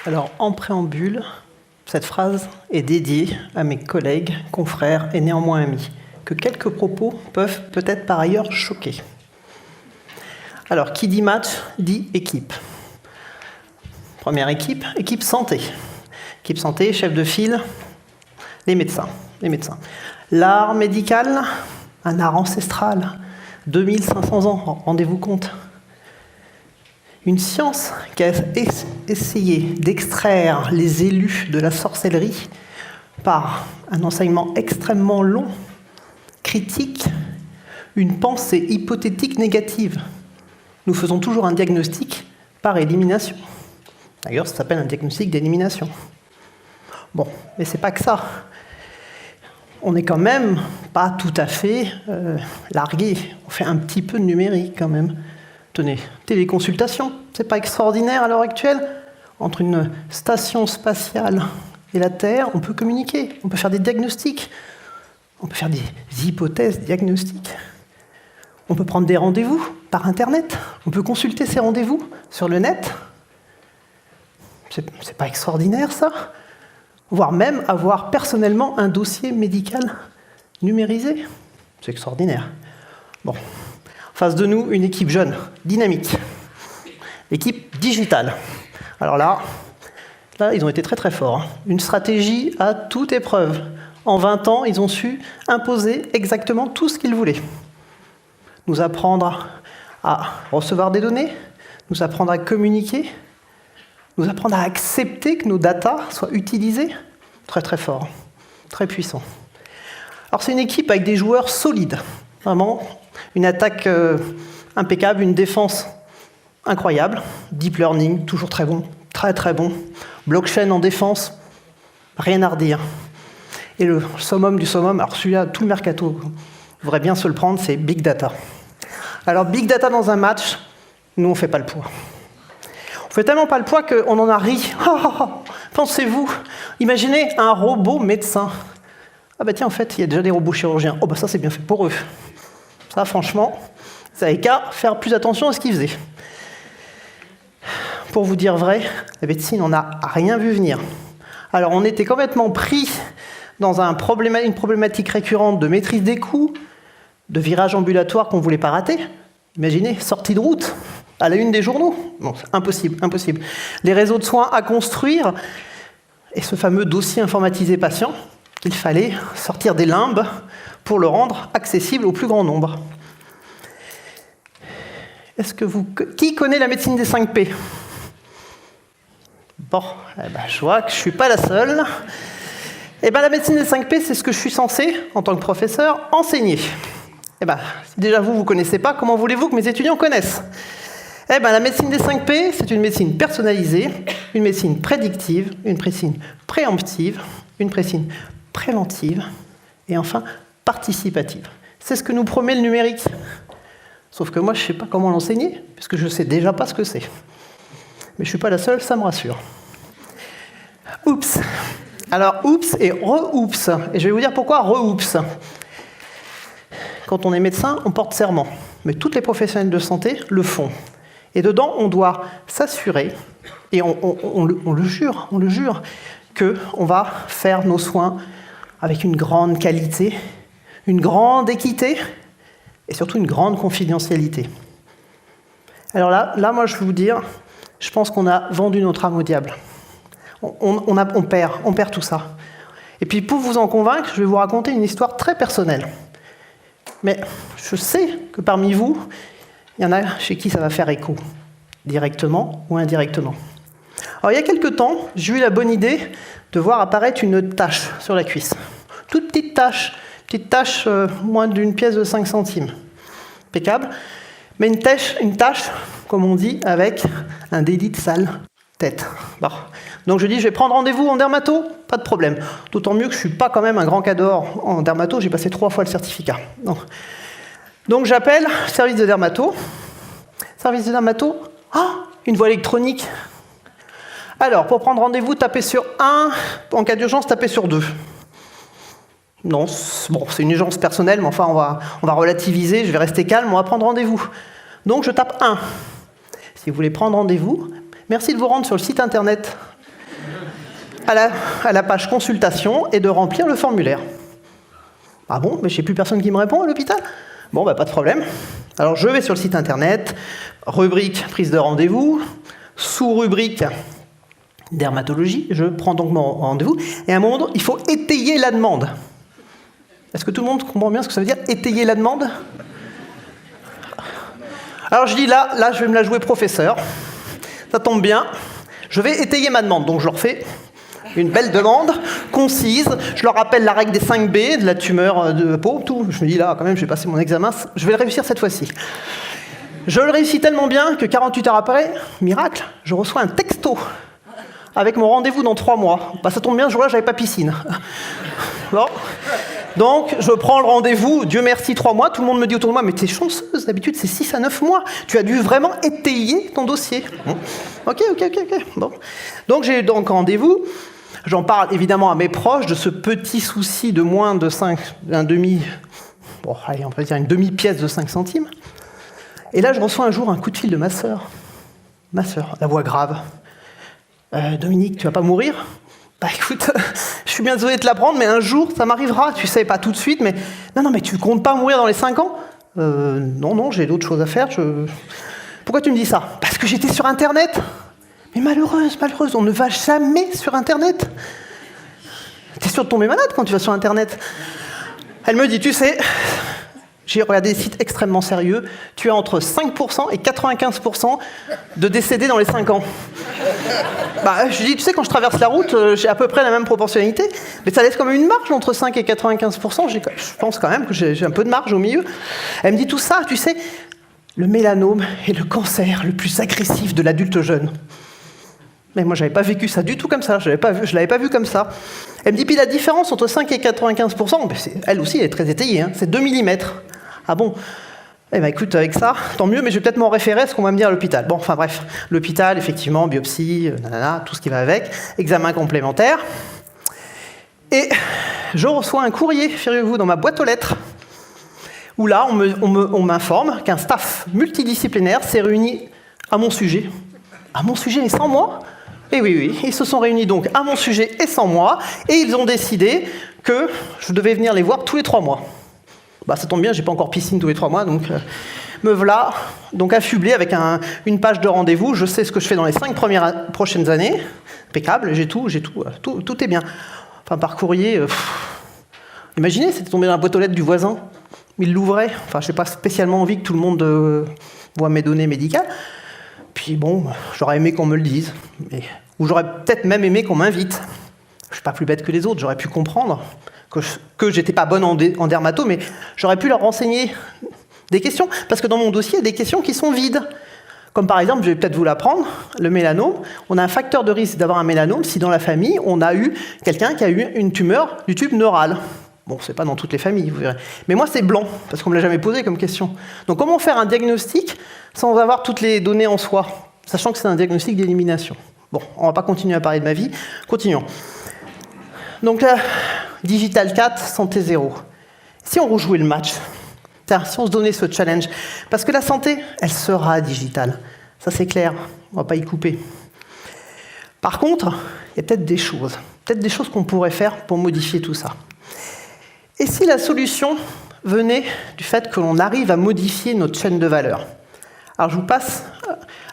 Alors, en préambule, cette phrase est dédiée à mes collègues, confrères et néanmoins amis, que quelques propos peuvent peut-être par ailleurs choquer. Alors, qui dit match, dit équipe. Première équipe, équipe santé. Équipe santé, chef de file, les médecins. L'art médical, un art ancestral, 2500 ans, rendez-vous compte. Une science qui a essayé d'extraire les élus de la sorcellerie par un enseignement extrêmement long, critique, une pensée hypothétique négative. Nous faisons toujours un diagnostic par élimination. D'ailleurs, ça s'appelle un diagnostic d'élimination. Bon, mais c'est pas que ça. On n'est quand même pas tout à fait largué. On fait un petit peu de numérique quand même. Tenez, téléconsultation, c'est pas extraordinaire à l'heure actuelle? Entre une station spatiale et la Terre, on peut communiquer, on peut faire des diagnostics, on peut faire des hypothèses diagnostiques. On peut prendre des rendez-vous par Internet, on peut consulter ces rendez-vous sur le net. C'est pas extraordinaire ça? Voire même avoir personnellement un dossier médical numérisé. C'est extraordinaire. Bon. En face de nous, une équipe jeune, dynamique. L'équipe digitale. Alors là, ils ont été très très forts. Une stratégie à toute épreuve. En 20 ans, ils ont su imposer exactement tout ce qu'ils voulaient. Nous apprendre à recevoir des données, nous apprendre à communiquer, nous apprendre à accepter que nos datas soient utilisées. Très très fort, très puissant. Alors c'est une équipe avec des joueurs solides. Vraiment, une attaque impeccable, une défense incroyable. Deep learning, toujours très bon, très très bon. Blockchain en défense, rien à redire. Et le summum du summum, alors celui-là, tout le mercato devrait bien se le prendre, c'est Big Data. Alors Big Data dans un match, nous on ne fait pas le poids. On fait tellement pas le poids qu'on en a ri. Pensez-vous, imaginez un robot médecin. Ah bah tiens, en fait, il y a déjà des robots chirurgiens. Oh bah ça c'est bien fait pour eux. Ça, franchement, ça n'avait qu'à faire plus attention à ce qu'ils faisaient. Pour vous dire vrai, la médecine, on n'a rien vu venir. Alors, on était complètement pris dans une problématique récurrente de maîtrise des coûts, de virage ambulatoire qu'on ne voulait pas rater. Imaginez, sortie de route, à la une des journaux. Non, c'est impossible. Les réseaux de soins à construire, et ce fameux dossier informatisé patient, qu'il fallait sortir des limbes pour le rendre accessible au plus grand nombre. Qui connaît la médecine des 5 P? Bon, je vois que je ne suis pas la seule. La médecine des 5 P, c'est ce que je suis censé, en tant que professeur, enseigner. Si déjà vous ne connaissez pas, comment voulez-vous que mes étudiants connaissent? La médecine des 5 P, c'est une médecine personnalisée, une médecine prédictive, une médecine préemptive, une médecine préventive, et enfin participative. C'est ce que nous promet le numérique. Sauf que moi, je ne sais pas comment l'enseigner, puisque je ne sais déjà pas ce que c'est. Mais je ne suis pas la seule, ça me rassure. Oups. Alors, oups et re-oups. Et je vais vous dire pourquoi re-oups. Quand on est médecin, on porte serment. Mais toutes les professionnels de santé le font. Et dedans, on doit s'assurer, et on le jure, qu'on va faire nos soins avec une grande qualité, une grande équité, et surtout une grande confidentialité. Alors là, moi, je vais vous dire, je pense qu'on a vendu notre âme au diable. On perd tout ça. Et puis, pour vous en convaincre, je vais vous raconter une histoire très personnelle. Mais je sais que parmi vous, il y en a chez qui ça va faire écho, directement ou indirectement. Alors, il y a quelque temps, j'ai eu la bonne idée de voir apparaître une tache sur la cuisse. Toute petite tache, moins d'une pièce de 5 centimes. Impeccable. Mais une tache, comme on dit, avec un délit de sale tête. Bon. Donc je dis, je vais prendre rendez-vous en dermato, pas de problème. D'autant mieux que je ne suis pas quand même un grand cador en dermato, j'ai passé 3 fois le certificat. Donc j'appelle service de dermato. Service de dermato, une voie électronique. Alors, pour prendre rendez-vous, tapez sur 1, en cas d'urgence, tapez sur 2. Non, bon, c'est une urgence personnelle, mais enfin, on va relativiser, je vais rester calme, on va prendre rendez-vous. Donc, je tape 1. Si vous voulez prendre rendez-vous, merci de vous rendre sur le site internet à la page consultation et de remplir le formulaire. Ah bon, mais je n'ai plus personne qui me répond à l'hôpital? Bon, bah pas de problème. Alors je vais sur le site internet, rubrique prise de rendez-vous, sous-rubrique dermatologie, je prends donc mon rendez-vous, et à un moment donné, il faut étayer la demande. Est-ce que tout le monde comprend bien ce que ça veut dire, étayer la demande? Alors je dis là, je vais me la jouer professeur, ça tombe bien, je vais étayer ma demande, donc je leur fais une belle demande, concise, je leur rappelle la règle des 5 B, de la tumeur de peau, tout. Je me dis là, quand même, je vais passer mon examen, je vais le réussir cette fois-ci. Je le réussis tellement bien que 48 heures après, miracle, je reçois un texto avec mon rendez-vous dans 3 mois. Bah, ça tombe bien, ce jour-là, j'avais pas piscine. Bon. Donc, je prends le rendez-vous, Dieu merci, 3 mois, tout le monde me dit autour de moi, mais t'es chanceuse, d'habitude c'est 6 à 9 mois, tu as dû vraiment étayer ton dossier. Ok. Bon. Donc, j'ai donc rendez-vous. J'en parle évidemment à mes proches de ce petit souci de moins de 5, un demi, bon, allez, on peut dire une demi-pièce de 5 centimes. Et là, je reçois un jour un coup de fil de ma sœur, la voix grave. Dominique, tu vas pas mourir? Bah écoute, je suis bien désolé de te l'apprendre, mais un jour, ça m'arrivera, tu sais, pas tout de suite, mais... Non, mais tu comptes pas mourir dans les 5 ans? Non, j'ai d'autres choses à faire, Pourquoi tu me dis ça? Parce que j'étais sur Internet. Mais malheureuse, on ne va jamais sur Internet. T'es sûr de tomber malade quand tu vas sur Internet? Elle me dit, tu sais, j'ai regardé des sites extrêmement sérieux, tu as entre 5% et 95% de décédés dans les 5 ans. Bah, je dis, tu sais, quand je traverse la route, j'ai à peu près la même proportionnalité, mais ça laisse quand même une marge entre 5 et 95%. Je pense quand même que j'ai un peu de marge au milieu. Elle me dit tout ça, tu sais, le mélanome est le cancer le plus agressif de l'adulte jeune. Mais moi, je n'avais pas vécu ça du tout comme ça. Je ne l'avais pas vu comme ça. Elle me dit, puis la différence entre 5 et 95%, ben elle aussi, elle est très étayée, hein, c'est 2 mm. Ah bon? Eh bien, écoute, avec ça, tant mieux, mais je vais peut-être m'en référer à ce qu'on va me dire à l'hôpital. Bon, enfin bref, l'hôpital, effectivement, biopsie, tout ce qui va avec, examen complémentaire. Et je reçois un courrier, figurez-vous, dans ma boîte aux lettres, où là, on m'informe qu'un staff multidisciplinaire s'est réuni à mon sujet. À mon sujet et sans moi? Et oui, ils se sont réunis donc à mon sujet et sans moi, et ils ont décidé que je devais venir les voir tous les 3 mois. Bah, ça tombe bien, j'ai pas encore piscine tous les 3 mois, donc me voilà, donc affublé avec une page de rendez-vous. Je sais ce que je fais dans les 5 prochaines années, impeccable, j'ai tout est bien. Enfin, par courrier, imaginez, c'était tombé dans la boîte aux lettres du voisin, il l'ouvrait. Enfin, j'ai pas spécialement envie que tout le monde voit mes données médicales. Puis bon, j'aurais aimé qu'on me le dise, ou j'aurais peut-être même aimé qu'on m'invite. Je suis pas plus bête que les autres, j'aurais pu comprendre que j'étais pas bonne en dermato, mais j'aurais pu leur renseigner des questions, parce que dans mon dossier, il y a des questions qui sont vides. Comme par exemple, je vais peut-être vous l'apprendre, le mélanome. On a un facteur de risque d'avoir un mélanome si dans la famille, on a eu quelqu'un qui a eu une tumeur du tube neural. Bon, c'est pas dans toutes les familles, vous verrez. Mais moi, c'est blanc, parce qu'on me l'a jamais posé comme question. Donc comment faire un diagnostic sans avoir toutes les données en soi, sachant que c'est un diagnostic d'élimination? Bon, on va pas continuer à parler de ma vie. Continuons. Donc là, Digital 4, santé 0. Si on rejouait le match, si on se donnait ce challenge, parce que la santé, elle sera digitale. Ça, c'est clair, on va pas y couper. Par contre, il y a peut-être des choses qu'on pourrait faire pour modifier tout ça. Et si la solution venait du fait que l'on arrive à modifier notre chaîne de valeur? Alors je vous passe,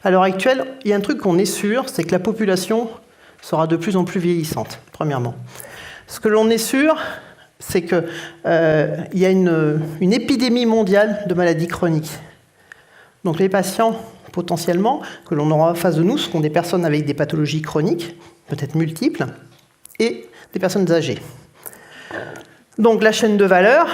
à l'heure actuelle, il y a un truc qu'on est sûr, c'est que la population sera de plus en plus vieillissante, premièrement. Ce que l'on est sûr, c'est qu'il y a une épidémie mondiale de maladies chroniques. Donc les patients, potentiellement, que l'on aura en face de nous, seront des personnes avec des pathologies chroniques, peut-être multiples, et des personnes âgées. Donc la chaîne de valeur,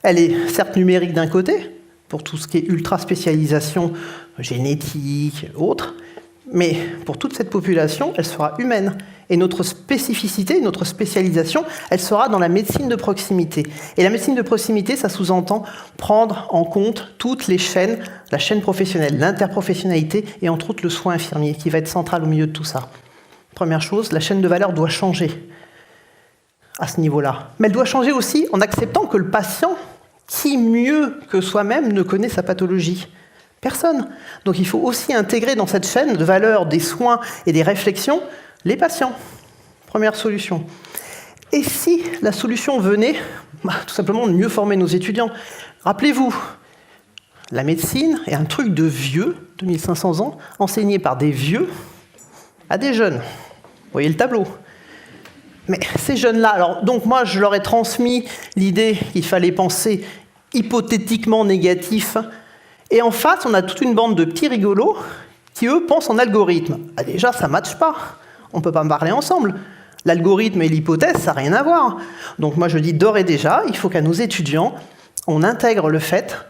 elle est certes numérique d'un côté, pour tout ce qui est ultra-spécialisation génétique, autres, mais pour toute cette population, elle sera humaine. Et notre spécificité, notre spécialisation, elle sera dans la médecine de proximité. Et la médecine de proximité, ça sous-entend prendre en compte toutes les chaînes, la chaîne professionnelle, l'interprofessionnalité, et entre autres le soin infirmier, qui va être central au milieu de tout ça. Première chose, la chaîne de valeur doit changer à ce niveau-là. Mais elle doit changer aussi en acceptant que le patient, qui mieux que soi-même ne connaît sa pathologie? Personne. Donc il faut aussi intégrer dans cette chaîne de valeur des soins et des réflexions les patients. Première solution. Et si la solution venait, tout simplement, de mieux former nos étudiants? Rappelez-vous, la médecine est un truc de vieux, 2500 ans, enseigné par des vieux à des jeunes. Vous voyez le tableau. Mais ces jeunes-là, alors donc moi je leur ai transmis l'idée qu'il fallait penser hypothétiquement négatif, et en face on a toute une bande de petits rigolos qui eux pensent en algorithme. Ah, déjà ça ne matche pas, on ne peut pas me parler ensemble. L'algorithme et l'hypothèse, ça n'a rien à voir. Donc moi je dis d'ores et déjà, il faut qu'à nos étudiants, on intègre le fait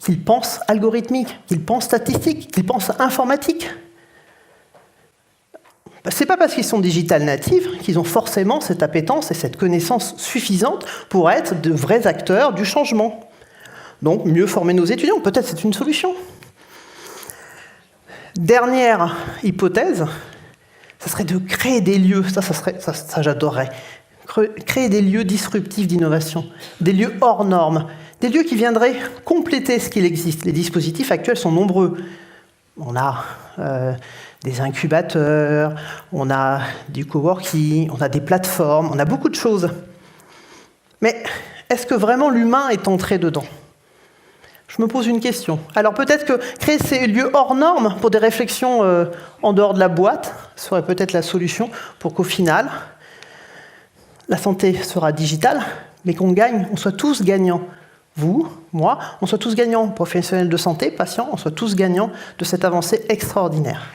qu'ils pensent algorithmique, qu'ils pensent statistique, qu'ils pensent informatique. C'est pas parce qu'ils sont digital natives qu'ils ont forcément cette appétence et cette connaissance suffisante pour être de vrais acteurs du changement. Donc, mieux former nos étudiants, peut-être c'est une solution. Dernière hypothèse, ça serait de créer des lieux, ça j'adorerais, créer des lieux disruptifs d'innovation, des lieux hors normes, des lieux qui viendraient compléter ce qu'il existe. Les dispositifs actuels sont nombreux. On a des incubateurs, on a du coworking, on a des plateformes, on a beaucoup de choses. Mais est-ce que vraiment l'humain est entré dedans? Je me pose une question. Alors peut-être que créer ces lieux hors normes pour des réflexions en dehors de la boîte serait peut-être la solution pour qu'au final, la santé sera digitale, mais qu'on gagne, on soit tous gagnants. Vous, moi, on soit tous gagnants, professionnels de santé, patients, on soit tous gagnants de cette avancée extraordinaire.